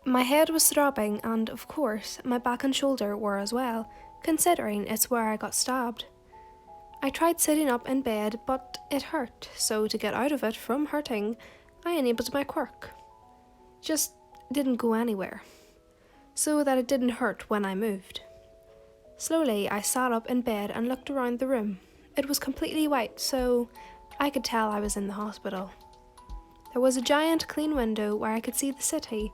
My head was throbbing, and of course, my back and shoulder were as well, considering it's where I got stabbed. I tried sitting up in bed, but it hurt, so to get out of it from hurting, I enabled my quirk. Just didn't go anywhere, so that it didn't hurt when I moved. Slowly, I sat up in bed and looked around the room. It was completely white, so I could tell I was in the hospital. There was a giant clean window where I could see the city,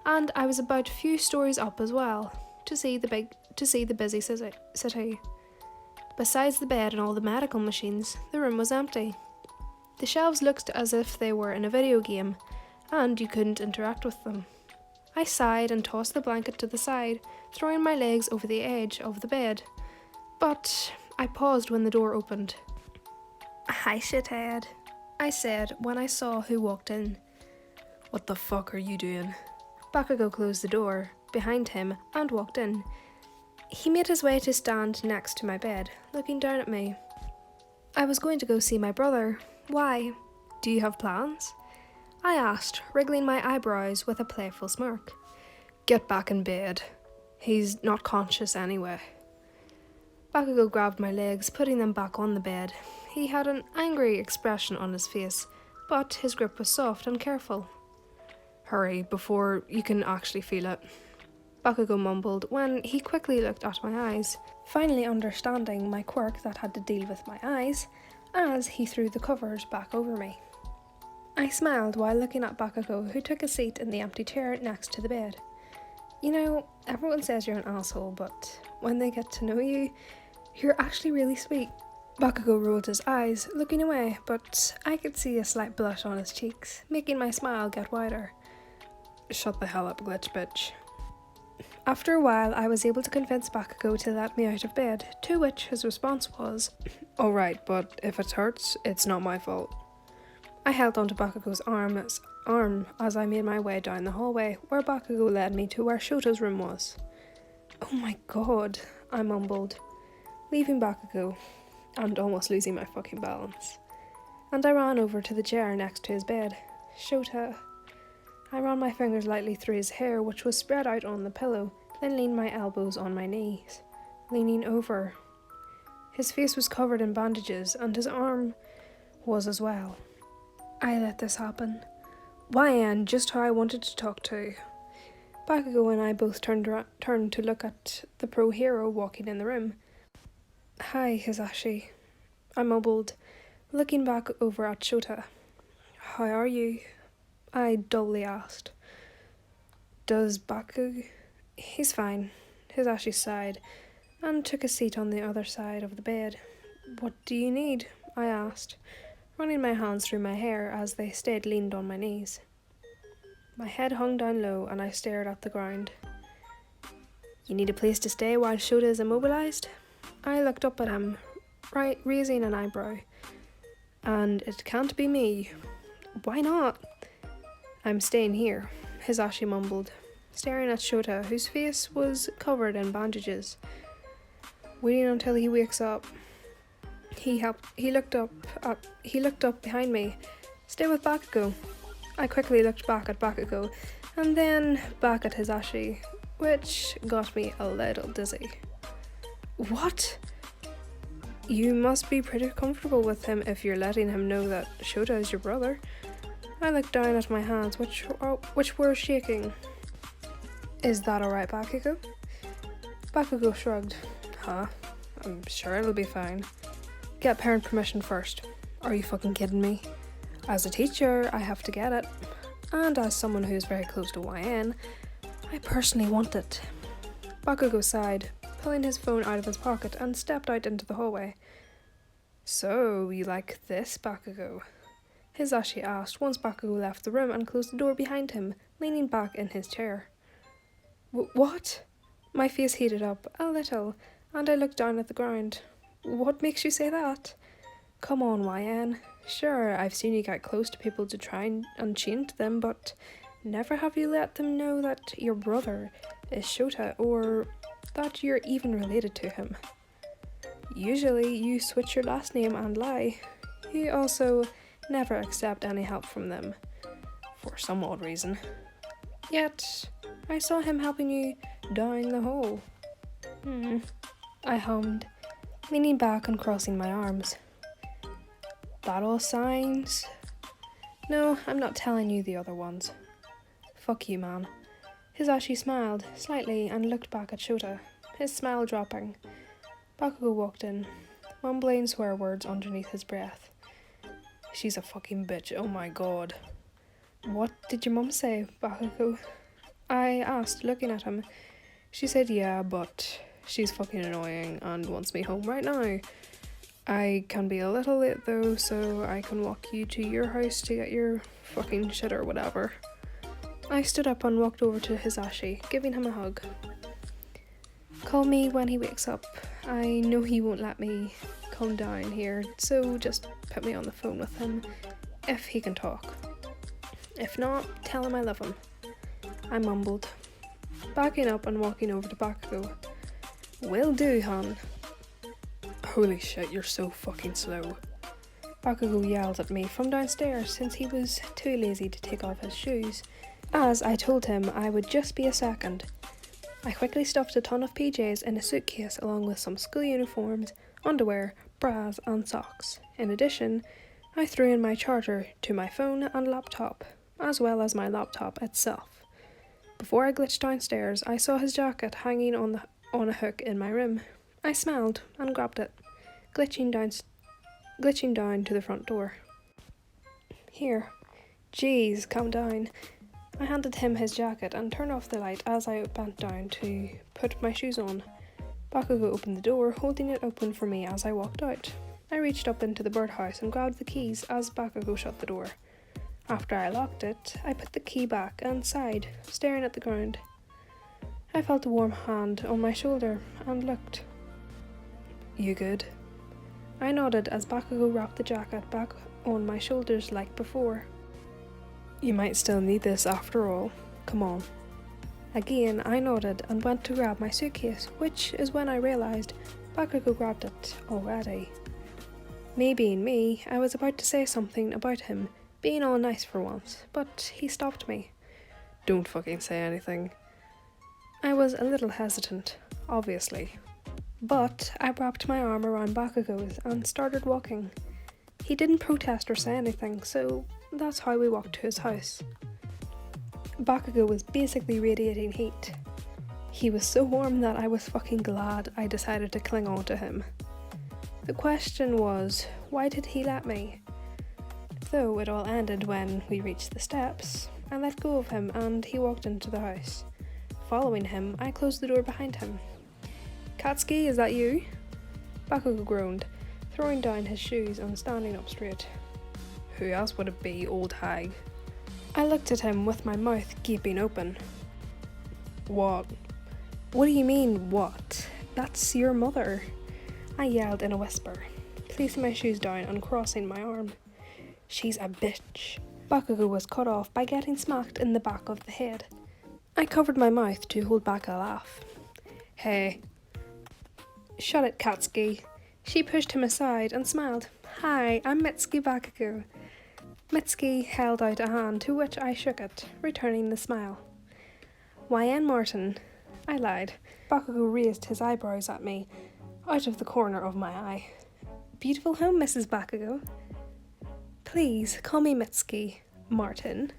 and I was about a few stories up as well, to see the busy city. Besides the bed and all the medical machines, the room was empty. The shelves looked as if they were in a video game, and you couldn't interact with them. I sighed and tossed the blanket to the side, throwing my legs over the edge of the bed. But I paused when the door opened. "Hi, shithead," I said when I saw who walked in. "What the fuck are you doing?" Bakugou closed the door behind him and walked in. He made his way to stand next to my bed, looking down at me. "I was going to go see my brother. Why? Do you have plans?" I asked, wriggling my eyebrows with a playful smirk. "Get back in bed. He's not conscious anyway." Bakugou grabbed my legs, putting them back on the bed. He had an angry expression on his face, but his grip was soft and careful. "Hurry, before you can actually feel it," Bakugou mumbled when he quickly looked at my eyes, finally understanding my quirk that had to deal with my eyes, as he threw the covers back over me. I smiled while looking at Bakugou, who took a seat in the empty chair next to the bed. You know, everyone says you're an asshole, but when they get to know you, you're actually really sweet. Bakugou rolled his eyes, looking away, but I could see a slight blush on his cheeks, making my smile get wider. "Shut the hell up, glitch bitch." After a while, I was able to convince Bakugou to let me out of bed, to which his response was, "Alright, but if it hurts, it's not my fault." I held onto Bakugou's arm as I made my way down the hallway, where Bakugou led me to where Shota's room was. "Oh my god," I mumbled, leaving Bakugou, and almost losing my fucking balance. And I ran over to the chair next to his bed. "Shota." I ran my fingers lightly through his hair, which was spread out on the pillow, then leaned my elbows on my knees, leaning over. His face was covered in bandages, and his arm was as well. I let this happen. YN, just how I wanted to talk to. Bakugou and I both turned to look at the pro hero walking in the room. "Hi, Hisashi," I mumbled, looking back over at Shota. "How are you?" I dully asked. "Does Bakugou?" "He's fine," Hisashi sighed, and took a seat on the other side of the bed. "What do you need?" I asked, running my hands through my hair as they stayed leaned on my knees. My head hung down low and I stared at the ground. "You need a place to stay while Shota is immobilized?" I looked up at him, raising an eyebrow. "And it can't be me." "Why not?" "I'm staying here," Hisashi mumbled, staring at Shota, whose face was covered in bandages. "Waiting until he wakes up." He looked up behind me. "Stay with Bakugou." I quickly looked back at Bakugou, and then back at Hisashi, which got me a little dizzy. "What?" "You must be pretty comfortable with him if you're letting him know that Shota is your brother." I looked down at my hands, which were shaking. "Is that alright, Bakugou?" Bakugou shrugged. "Huh? I'm sure it'll be fine. Get parent permission first." "Are you fucking kidding me?" "As a teacher, I have to get it. And as someone who is very close to YN, I personally want it." Bakugou sighed, pulling his phone out of his pocket, and stepped out into the hallway. "So, you like this, Bakugou?" Hisashi asked once Bakugou left the room and closed the door behind him, leaning back in his chair. What?" My face heated up a little, and I looked down at the ground. "What makes you say that?" "Come on, YN. Sure, I've seen you get close to people to try and change them, but never have you let them know that your brother is Shota, or that you're even related to him. Usually you switch your last name and lie. You also never accept any help from them, for some odd reason." Yet, I saw him helping you down the hole. I hummed, leaning back and crossing my arms. That all signs? No, I'm not telling you the other ones. Fuck you, man. Hisashi smiled slightly and looked back at Shota, his smile dropping. Bakugou walked in, mumbling swear words underneath his breath. She's a fucking bitch, oh my god. What did your mum say, Bakugou? I asked, looking at him. She said yeah, but she's fucking annoying and wants me home right now. I can be a little late though, so I can walk you to your house to get your fucking shit or whatever. I stood up and walked over to Hisashi, giving him a hug. Call me when he wakes up. I know he won't let me come down here, so just put me on the phone with him, if he can talk. If not, tell him I love him. I mumbled, backing up and walking over to Bakugou. Will do, hon. Holy shit, you're so fucking slow. Bakugou yelled at me from downstairs since he was too lazy to take off his shoes, as I told him I would just be a second. I quickly stuffed a ton of PJs in a suitcase along with some school uniforms, underwear, bras and socks. In addition, I threw in my charger to my phone and laptop, as well as my laptop itself. Before I glitched downstairs, I saw his jacket hanging on a hook in my room. I smiled and grabbed it, glitching down to the front door. Here. Jeez, calm down. I handed him his jacket and turned off the light as I bent down to put my shoes on. Bakugou opened the door, holding it open for me as I walked out. I reached up into the birdhouse and grabbed the keys as Bakugou shut the door. After I locked it, I put the key back and sighed, staring at the ground. I felt a warm hand on my shoulder and looked. You good? I nodded as Bakugou wrapped the jacket back on my shoulders like before. You might still need this after all. Come on. Again, I nodded and went to grab my suitcase, which is when I realised Bakugou grabbed it already. Me being me, I was about to say something about him being all nice for once, but he stopped me. Don't fucking say anything. I was a little hesitant, obviously, but I wrapped my arm around Bakugou's and started walking. He didn't protest or say anything, so that's how we walked to his house. Bakugou was basically radiating heat. He was so warm that I was fucking glad I decided to cling on to him. The question was, why did he let me? Though it all ended when we reached the steps, I let go of him and he walked into the house. Following him, I closed the door behind him. Katsuki, is that you? Bakugou groaned, throwing down his shoes and standing up straight. Who else would it be, old hag? I looked at him with my mouth gaping open. What? What do you mean, what? That's your mother. I yelled in a whisper, placing my shoes down and crossing my arm. She's a bitch. Bakugou was cut off by getting smacked in the back of the head. I covered my mouth to hold back a laugh. Hey. Shut it, Katsuki. She pushed him aside and smiled. Hi, I'm Mitsuki Bakugou. Mitsuki held out a hand to which I shook it, returning the smile. YN Martin. I lied. Bakugou raised his eyebrows at me, out of the corner of my eye. Beautiful home, Mrs. Bakugou. Please, call me Mitsuki. Martin.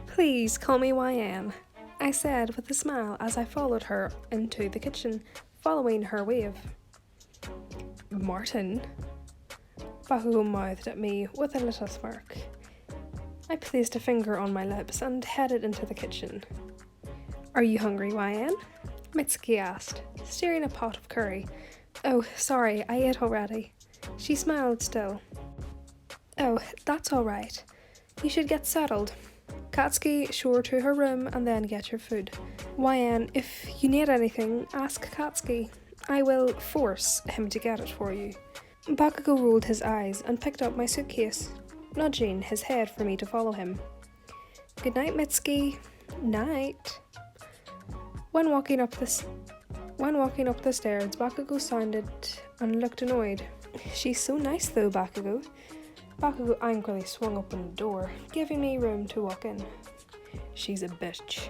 Please, call me YN. I said with a smile as I followed her into the kitchen, following her wave. Martin? Bakugou mouthed at me with a little smirk. I placed a finger on my lips and headed into the kitchen. Are you hungry, YN? Mitsuki asked, stirring a pot of curry. Oh, sorry, I ate already. She smiled still. Oh, that's all right. You should get settled. Katsuki, show her to her room and then get your food. YN, if you need anything, ask Katsuki. I will force him to get it for you. Bakugou rolled his eyes and picked up my suitcase, nudging his head for me to follow him. Good night, Mitsuki. Night. When walking up the stairs, Bakugou sounded and looked annoyed. She's so nice though, Bakugou. Bakugou angrily swung open the door, giving me room to walk in. She's a bitch.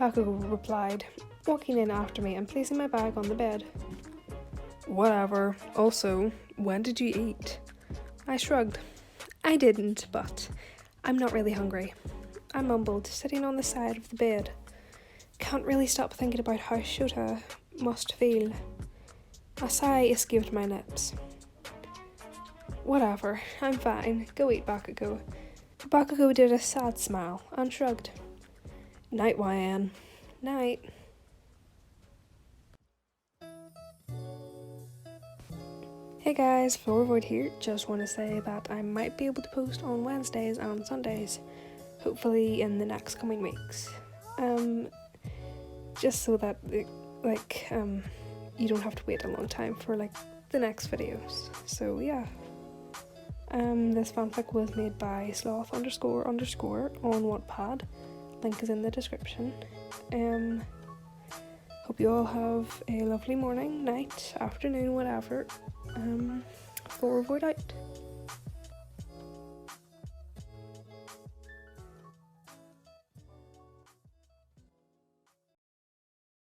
Bakugou replied, walking in after me and placing my bag on the bed. Whatever. Also, when did you eat? I shrugged. I didn't, but I'm not really hungry. I mumbled, sitting on the side of the bed. Can't really stop thinking about how Shota must feel. A sigh escaped my lips. Whatever, I'm fine. Go eat, Bakugou. Bakugou did a sad smile and shrugged. Night, YN. Night. Hey guys, Floorvoid here. Just want to say that I might be able to post on Wednesdays and Sundays, hopefully in the next coming weeks. Just so that you don't have to wait a long time for the next videos. So yeah. This fanfic was made by sloth __ on Wattpad. Link is in the description. Hope you all have a lovely morning, night, afternoon, whatever. Floorvoid out.